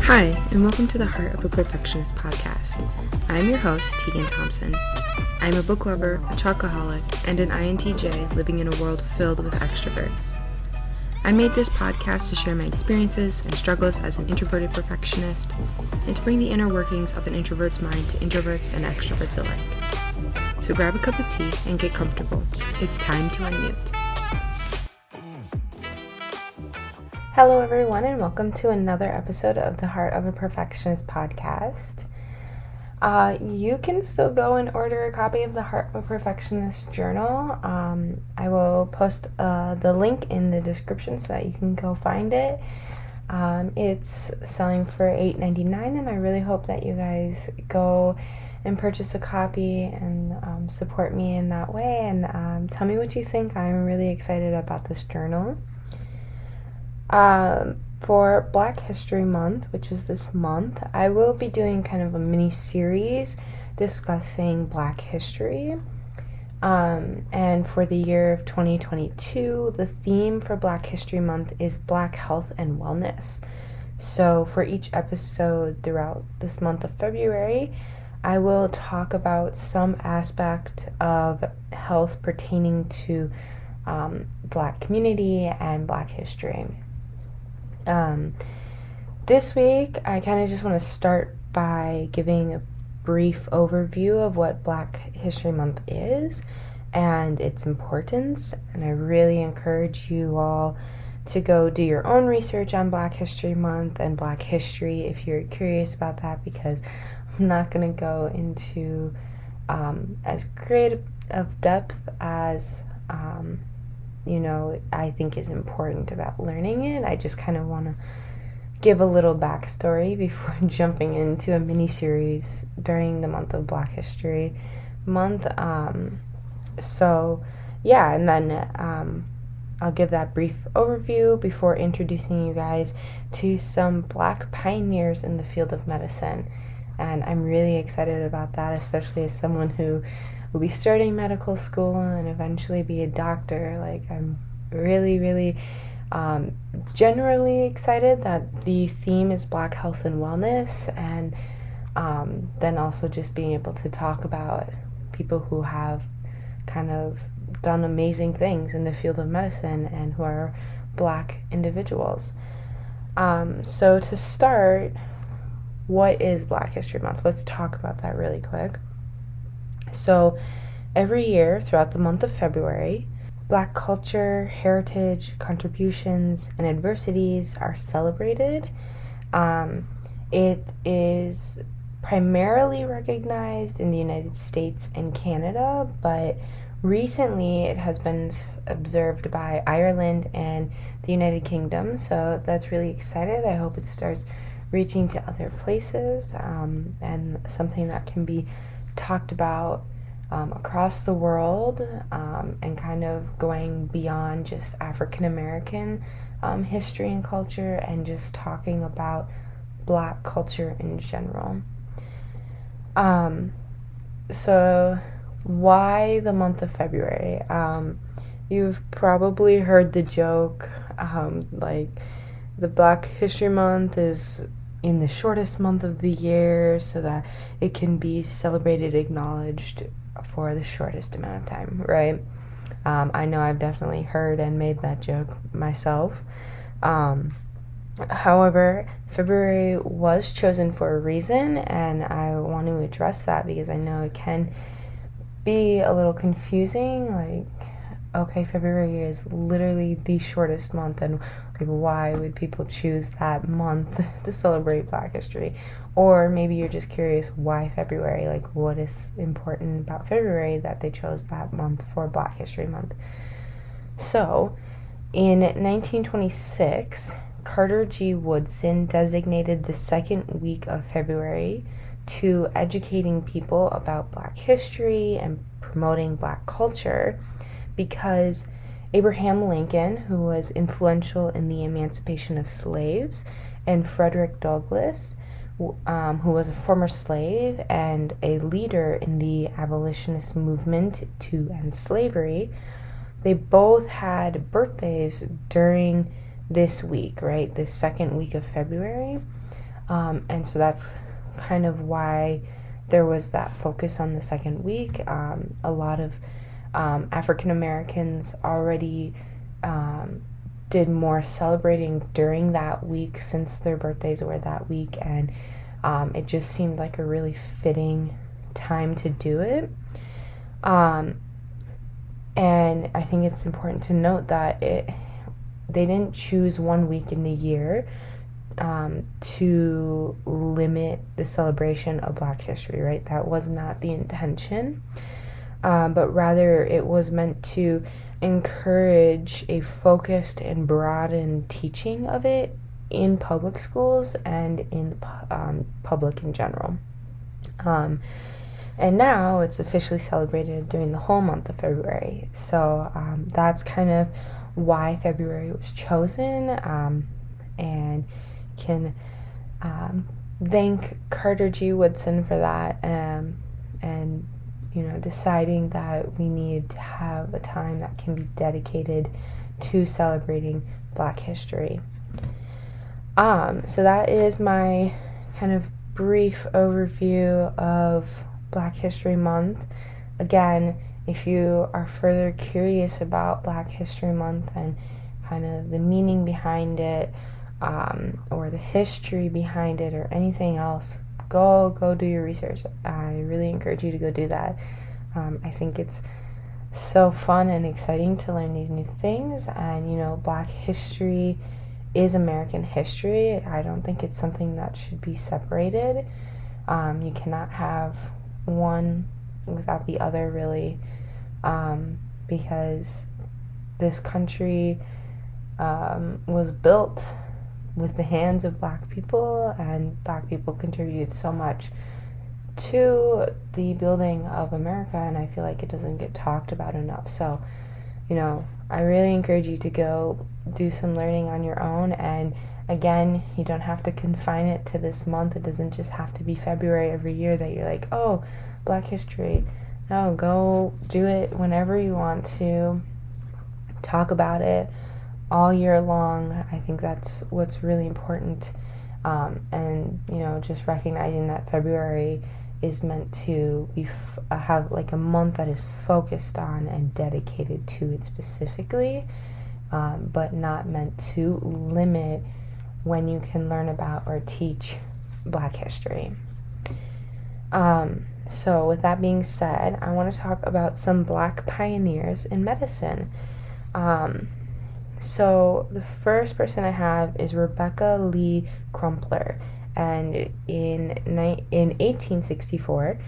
Hi, and welcome to the Heart of a Perfectionist podcast. I'm your host, Tegan Thompson. I'm a book lover, a chocoholic, and an INTJ living in a world filled with extroverts. I made this podcast to share my experiences and struggles as an introverted perfectionist, and to bring the inner workings of an introvert's mind to introverts and extroverts alike. So grab a cup of tea and get comfortable. It's time to unmute. Hello everyone, and welcome to another episode of the Heart of a Perfectionist podcast. You can still go and order a copy of the Heart of a Perfectionist Journal. I will post the link in the description so that you can go find it. It's selling for $8.99, and I really hope that you guys go and purchase a copy and support me in that way, and tell me what you think. I'm really excited about this journal. For Black History Month, which is this month, I will be doing kind of a mini series discussing Black history. And for the year of 2022, the theme for Black History Month is Black health and wellness. So for each episode throughout this month of February, I will talk about some aspect of health pertaining to Black community and Black history. This week, I kind of just want to start by giving a brief overview of what Black History Month is and its importance, and I really encourage you all to go do your own research on Black History Month and Black history if you're curious about that, because I'm not going to go into as great of depth as I think is important about learning it. I just kind of want to give a little backstory before jumping into a mini-series during the month of Black History Month. And then I'll give that brief overview before introducing you guys to some Black pioneers in the field of medicine. And I'm really excited about that, especially as someone who will be starting medical school and eventually be a doctor. I'm really generally excited that the theme is Black health and wellness, and then also just being able to talk about people who have kind of done amazing things in the field of medicine and who are Black individuals. So to start, what is Black History Month? Let's talk about that really quick. So every year throughout the month of February, Black culture, heritage, contributions, and adversities are celebrated. It is primarily recognized in the United States and Canada, but recently it has been observed by Ireland and the United Kingdom, so that's really excited. I hope it starts reaching to other places, and something that can be talked about across the world, and kind of going beyond just African American history and culture, and just talking about Black culture in general. So why the month of February? You've probably heard the joke, the Black History Month is in the shortest month of the year so that it can be celebrated, acknowledged for the shortest amount of time, right? I know I've definitely heard and made that joke myself. However, February was chosen for a reason, and I want to address that because I know it can be a little confusing. Okay, February is literally the shortest month, and why would people choose that month to celebrate Black history? Or maybe you're just curious, why February? What is important about February that they chose that month for Black History Month? So, in 1926, Carter G. Woodson designated the second week of February to educating people about Black history and promoting Black culture, because Abraham Lincoln, who was influential in the emancipation of slaves, and Frederick Douglass, who was a former slave and a leader in the abolitionist movement to end slavery, they both had birthdays during this week, right? This second week of February. And so that's kind of why there was that focus on the second week. A lot of African Americans already did more celebrating during that week since their birthdays were that week, and it just seemed like a really fitting time to do it. And I think it's important to note that they didn't choose one week in the year to limit the celebration of Black history, right? That was not the intention, but rather it was meant to encourage a focused and broadened teaching of it in public schools and in public in general. And now it's officially celebrated during the whole month of February. So that's kind of why February was chosen, and can thank Carter G. Woodson for that, and deciding that we need to have a time that can be dedicated to celebrating Black history. So that is my kind of brief overview of Black History Month. Again, if you are further curious about Black History Month and kind of the meaning behind it, or the history behind it, or anything else, go do your research. I really encourage you to go do that. I think it's so fun and exciting to learn these new things, and Black history is American history. I don't think it's something that should be separated. You cannot have one without the other, really, because this country was built with the hands of Black people, and Black people contributed so much to the building of America, and I feel like it doesn't get talked about enough. So, I really encourage you to go do some learning on your own, and again, you don't have to confine it to this month. It doesn't just have to be February every year that you're like, oh, Black history. No, go do it whenever you want to. Talk about it all year long. I think that's what's really important. And just recognizing that February is meant to be have like a month that is focused on and dedicated to it specifically, but not meant to limit when you can learn about or teach Black history. So with that being said, I want to talk about some Black pioneers in medicine. So the first person I have is Rebecca Lee Crumpler, and in 1864,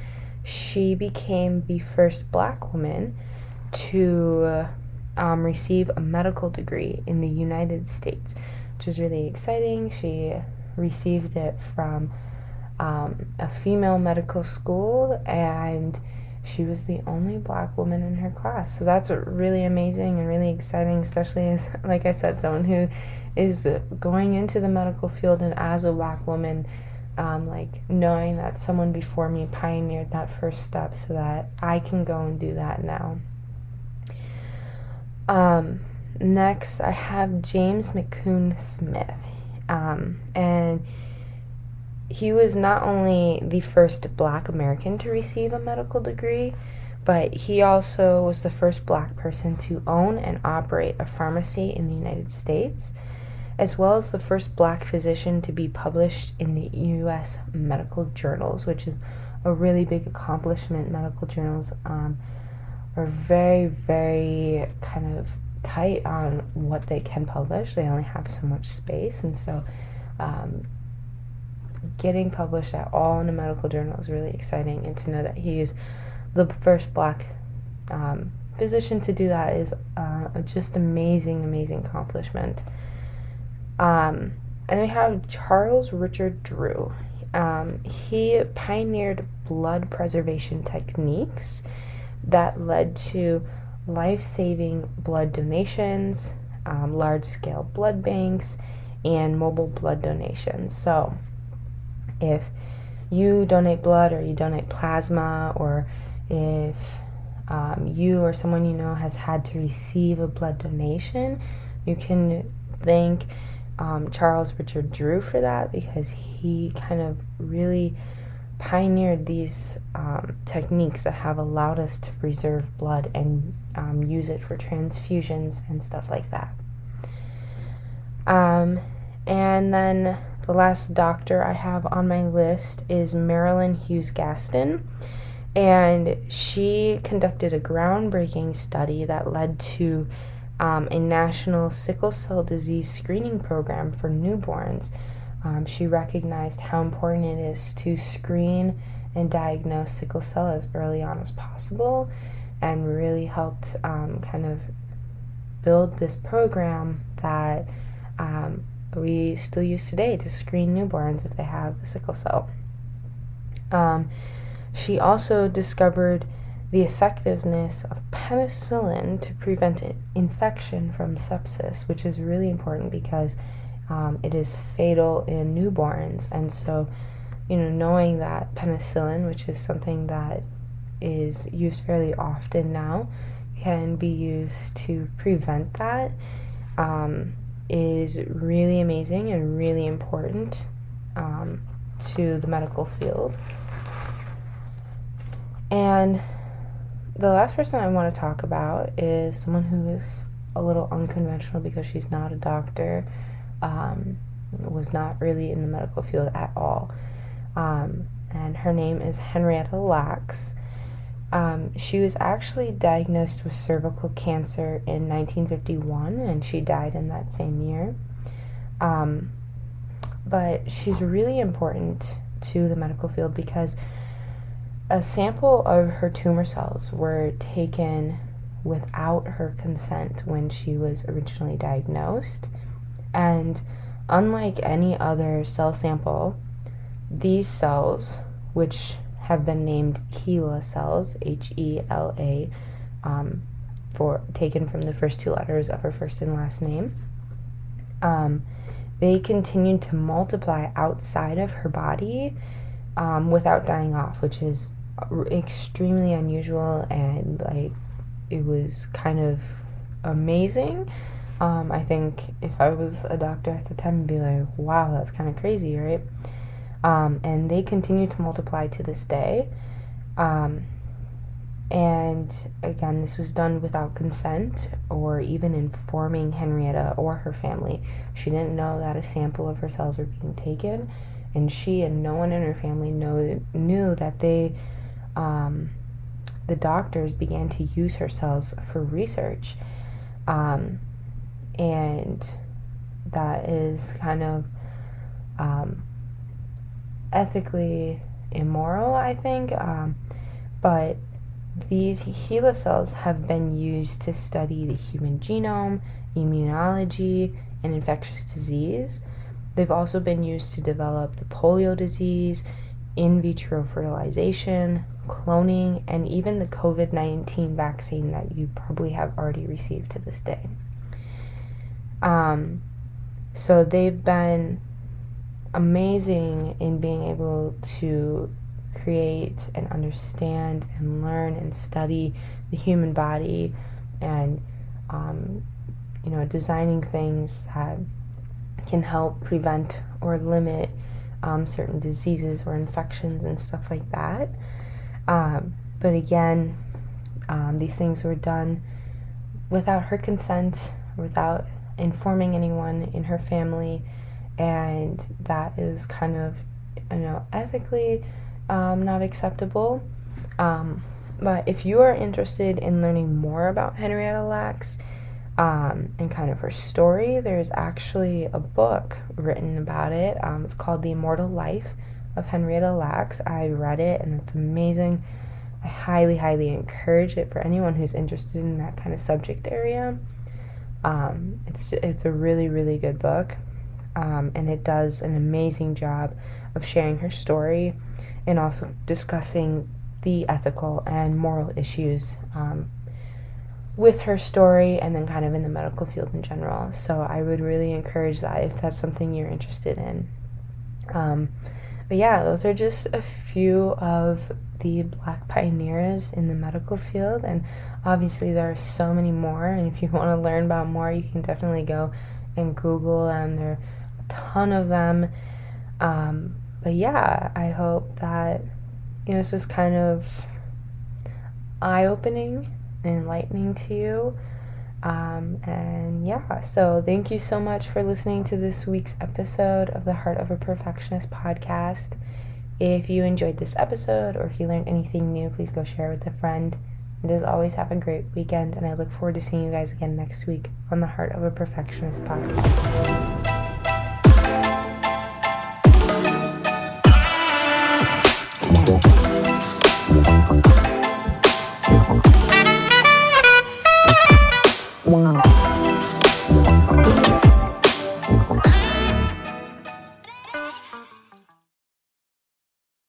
she became the first Black woman to receive a medical degree in the United States, which is really exciting. She received it from a female medical school, and she was the only Black woman in her class. So that's really amazing and really exciting, especially as, like I said, someone who is going into the medical field, and as a Black woman, knowing that someone before me pioneered that first step so that I can go and do that now. Next, I have James Mccoon Smith, and he was not only the first Black American to receive a medical degree, but he also was the first Black person to own and operate a pharmacy in the United States, as well as the first Black physician to be published in the U.S. medical journals, which is a really big accomplishment. Medical journals are very, very kind of tight on what they can publish. They only have so much space, and so getting published at all in a medical journal is really exciting, and to know that he is the first Black physician to do that is just amazing accomplishment. And then we have Charles Richard Drew. He pioneered blood preservation techniques that led to life-saving blood donations, large-scale blood banks, and mobile blood donations. So if you donate blood, or you donate plasma, or if you or someone you know has had to receive a blood donation, you can thank Charles Richard Drew for that, because he kind of really pioneered these techniques that have allowed us to preserve blood and use it for transfusions and stuff like that. And then the last doctor I have on my list is Marilyn Hughes Gaston, and she conducted a groundbreaking study that led to a national sickle cell disease screening program for newborns. She recognized how important it is to screen and diagnose sickle cell as early on as possible, and really helped kind of build this program that we still use today to screen newborns if they have sickle cell. She also discovered the effectiveness of penicillin to prevent infection from sepsis, which is really important because it is fatal in newborns. And so, knowing that penicillin, which is something that is used fairly often now, can be used to prevent that, is really amazing and really important to the medical field. And the last person I want to talk about is someone who is a little unconventional because she's not a doctor, was not really in the medical field at all. And her name is Henrietta Lacks. She was actually diagnosed with cervical cancer in 1951, and she died in that same year. But she's really important to the medical field because a sample of her tumor cells were taken without her consent when she was originally diagnosed. And unlike any other cell sample, these cells, which have been named HeLa cells, H-E-L-A, taken from the first two letters of her first and last name, they continued to multiply outside of her body without dying off, which is extremely unusual, and it was kind of amazing. I think if I was a doctor at the time, I'd be like, wow, that's kind of crazy, right? And they continue to multiply to this day. And again, this was done without consent or even informing Henrietta or her family. She didn't know that a sample of her cells were being taken, and she and no one in her family knew that the doctors began to use her cells for research. And that is kind of ethically immoral, I think. But these HeLa cells have been used to study the human genome, immunology, and infectious disease. They've also been used to develop the polio disease, in vitro fertilization, cloning, and even the COVID-19 vaccine that you probably have already received to this day. So they've been amazing in being able to create and understand and learn and study the human body, and designing things that can help prevent or limit certain diseases or infections and stuff like that. But again, these things were done without her consent, without informing anyone in her family, and that is kind of, ethically not acceptable. But if you are interested in learning more about Henrietta Lacks and kind of her story, there's actually a book written about it. It's called The Immortal Life of Henrietta Lacks. I read it and it's amazing. I highly, highly encourage it for anyone who's interested in that kind of subject area. It's a really, really good book, and it does an amazing job of sharing her story and also discussing the ethical and moral issues with her story, and then kind of in the medical field in general. So I would really encourage that if that's something you're interested in. But yeah, those are just a few of the Black pioneers in the medical field, and obviously there are so many more, and if you want to learn about more, you can definitely go and Google them. There are a ton of them. But yeah, I hope that, it's just kind of eye-opening and enlightening to you. And yeah, so thank you so much for listening to this week's episode of the Heart of a Perfectionist podcast. If you enjoyed this episode, or if you learned anything new, please go share it with a friend. And as always, have a great weekend, and I look forward to seeing you guys again next week on the Heart of a Perfectionist podcast.